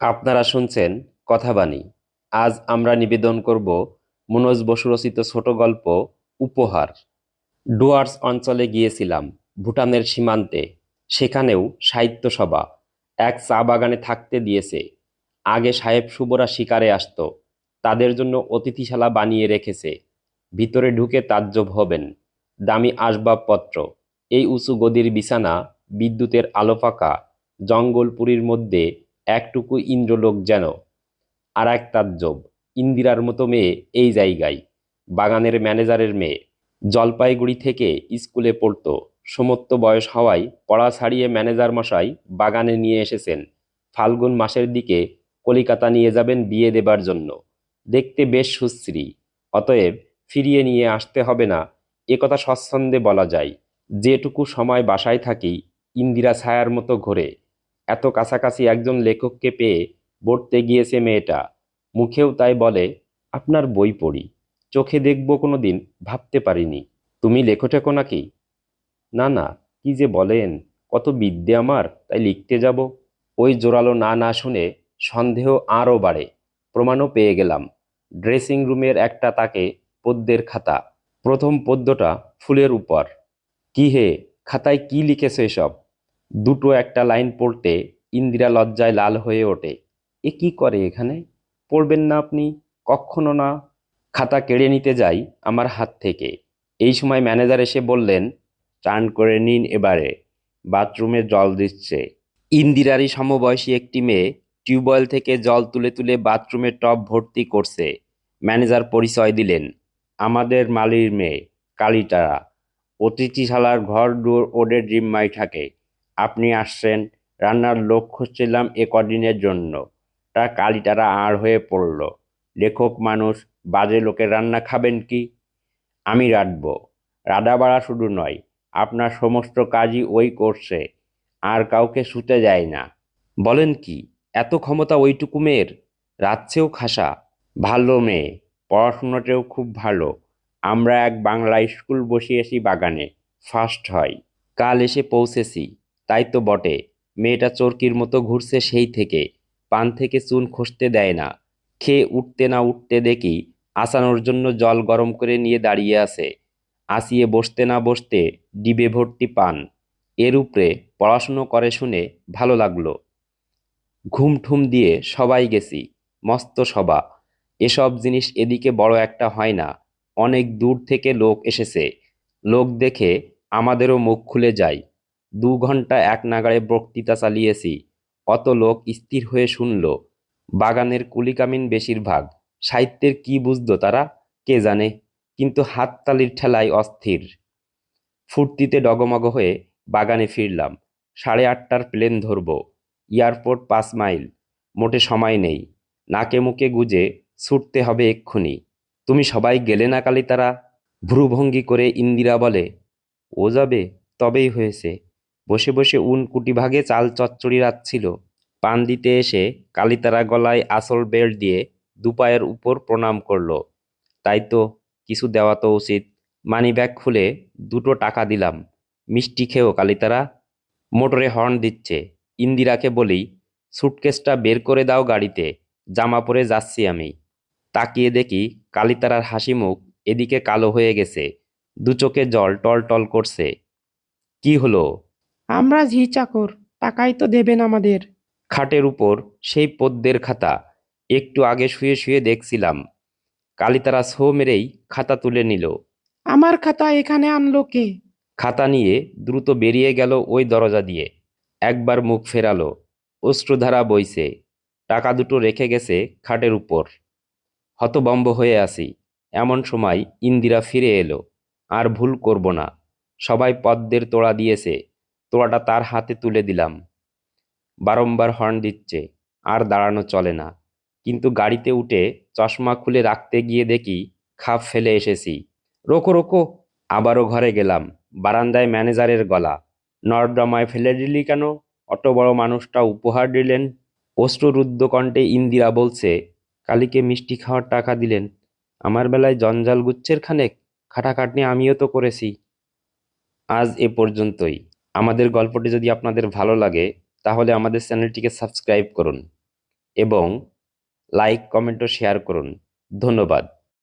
আপনারা শুনছেন কথাবাণী। আজ আমরা নিবেদন করব মনোজ বসু রচিত ছোট গল্প উপহার। ডুয়ার্স অঞ্চলে গিয়েছিলাম, ভুটানের সীমান্তে। সেখানেও সাহিত্য সভা। এক চা বাগানে থাকতে দিয়েছে। আগে সাহেব সুবরা শিকারে আসতো, তাদের জন্য অতিথিশালা বানিয়ে রেখেছে। ভিতরে ঢুকে তাজ্জব হবেন। দামি আসবাবপত্র, এই উঁচু গদির বিছানা, বিদ্যুতের আলো ফাঁকা জঙ্গলপুরীর মধ্যে একটুকু ইন্দ্রলোক যেন। আর এক তাজ্জব, ইন্দিরার মতো মেয়ে এই জায়গায়। বাগানের ম্যানেজারের মেয়ে। জলপাইগুড়ি থেকে স্কুলে পড়তো। সমত্ব বয়স হওয়ায় পড়া ছাড়িয়ে ম্যানেজার মশাই বাগানে নিয়ে এসেছেন। ফাল্গুন মাসের দিকে কলিকাতা নিয়ে যাবেন বিয়ে দেবার জন্য। দেখতে বেশ সুশ্রী, অতএব ফিরিয়ে নিয়ে আসতে হবে না, এ কথা স্বচ্ছন্দে বলা যায়। যেটুকু সময় বাসায় থাকি, ইন্দিরা ছায়ার মতো ঘোরে। এত কাছাকাছি একজন লেখককে পেয়ে পড়তে গিয়েছে মেয়েটা। মুখেও তাই বলে, আপনার বই পড়ি, চোখে দেখব কোনোদিন ভাবতে পারিনি। তুমি লেখো টেখো নাকি? না না, কি যে বলেন, কত বিদ্যে আমার, তাই লিখতে যাব। ওই জোরালো না না শুনে সন্দেহ আরও বাড়ে। প্রমাণও পেয়ে গেলাম। ড্রেসিং রুমের একটা তাকে পদ্যের খাতা। প্রথম পদ্যটা ফুলের উপর। কি হে, খাতায় কি লিখেছ এসব? দুটো একটা লাইন পড়তে ইন্দিরা লজ্জায় লাল হয়ে ওঠে। এ কি করে এখানে? পড়বেন না আপনি? কক্ষনো না। খাতা কেড়ে নিতে যাই আমার হাত থেকে। এই সময় ম্যানেজার এসে বললেন, চান করে নিন এবারে, বাথরুমে জল দিচ্ছে। ইন্দিরারই সমবয়সী একটি মেয়ে টিউবওয়েল থেকে জল তুলে তুলে বাথরুমে টব ভর্তি করছে। ম্যানেজার পরিচয় দিলেন, আমাদের মালির মেয়ে, কালীটারা। অতিথিশালার ঘর দুয়ার ওদের জিম্মায় থাকে। আপনি আসছেন, রান্নার লোক খুঁজছিলাম এ কদিনের জন্য। তা কালীটারা আর হয়ে পড়ল। লেখক মানুষ, বাজে লোকের রান্না খাবেন কি? আমি রাঁধব। রাঁধাবাড়া শুধু নয়, আপনার সমস্ত কাজই ওই করছে। আর কাউকে শুতে যায় না। বলেন কি, এত ক্ষমতা ওইটুকু মেয়ের? রাঁধছেও খাসা। ভালো মেয়ে, পড়াশোনাতেও খুব ভালো। আমরা এক বাংলা স্কুল বসিয়েছি বাগানে, ফার্স্ট হয়। কাল এসে পৌঁছেছি। তাই তো বটে, মেয়েটা চরকির মতো ঘুরছে সেই থেকে। পান থেকে চুন খসতে দেয় না। খেয়ে উঠতে না উঠতে দেখি আসানোর জন্য জল গরম করে নিয়ে দাঁড়িয়ে আছে। আসিয়ে বসতে না বসতে ডিবে ভর্তি পান। এর উপরে পড়াশুনো করে শুনে ভালো লাগলো। ঘুম ঠুম দিয়ে সবাই গেছি। মস্ত সভা। এসব জিনিস এদিকে বড় একটা হয় না। অনেক দূর থেকে লোক এসেছে। লোক দেখে আমাদেরও মুখ খুলে যায়। 2 ঘন্টা এক নাগাড়ে বক্তৃতা চালিয়েছি। অত লোক স্থির হয়ে শুনল। বাগানের কুলিকামিন বেশিরভাগ। সাহিত্যের কি বুঝতো তারা, কে জানে, কিন্তু হাততালির ঠেলায় অস্থির। ফুর্তিতে ডগমগ হয়ে বাগানে ফিরলাম। 8:30টার প্লেন ধরবো। Airport 5 mile. মোটে সময় নেই। নাকে মুখে গুজে ছুটতে হবে এক্ষুনি। তুমি সবাই গেলে না কালীতারা? ভ্রুভঙ্গি করে ইন্দিরা বলে, ও যাবে, তবেই হয়েছে। বসে বসে কুটি ভাগে চাল চচ্চড়ি রাখছিল। পান দিতে এসে কালীতারা গলায় আঁচল বেল্ট দিয়ে দুপায়ের উপর প্রণাম করলো। তাই তো, কিছু দেওয়া তো উচিত। মানিব্যাগ খুলে 2টো টাকা দিলাম। মিষ্টি খেও কালীতারা। মোটরে হর্ন দিচ্ছে। ইন্দিরাকে বলি, সুটকেসটা বের করে দাও গাড়িতে, জামা পরে যাচ্ছি আমি। তাকিয়ে দেখি কালীতারার হাসি মুখ এদিকে কালো হয়ে গেছে। দু চোখে জল টল টল করছে। কি হলো? আমরা ঝি চাকর, টাকাই তো দেবেন আমাদের। খাটের উপর সেই পদ্যের খাতা। একটু আগে শুয়ে শুয়ে দেখছিলাম। কালীতারা ছো মেরেই খাতা তুলে নিল। আমার খাতা এখানে আনলো কে? খাতা নিয়ে দ্রুত বেরিয়ে গেল ওই দরজা দিয়ে। একবার মুখ ফেরালো। অশ্রুধারা বইছে। টাকা দুটো রেখে গেছে খাটের উপর। হতভম্ব হয়ে আছি। এমন সময় ইন্দিরা ফিরে এলো। আর ভুল করব না। সবাই পদ্মের তোড়া দিয়েছে। তোড়াটা তার হাতে তুলে দিলাম। বারংবার হর্ন দিচ্ছে। আর দাঁড়ানো চলে না। কিন্তু গাড়িতে উঠে চশমা খুলে রাখতে গিয়ে দেখি খাপ ফেলে এসেছি। রোকো রোকো। আবারও ঘরে গেলাম। বারান্দায় ম্যানেজারের গলা, নর্দমায় ফেলে দিলি কেন? অত বড় মানুষটা উপহার দিলেন। অশ্রুরুদ্ধ কণ্ঠে ইন্দিরা বলছে, কালীকে মিষ্টি খাওয়ার টাকা দিলেন, আমার বেলায় জঞ্জাল গুচ্ছের খানেক। খাটাখাটনি আমিও তো করেছি। আজ এ পর্যন্তই। আমাদের গল্পটি যদি আপনাদের ভালো লাগে, তাহলে আমাদের চ্যানেলটিকে সাবস্ক্রাইব করুন। এবং লাইক কমেন্ট ও শেয়ার করুন। ধন্যবাদ।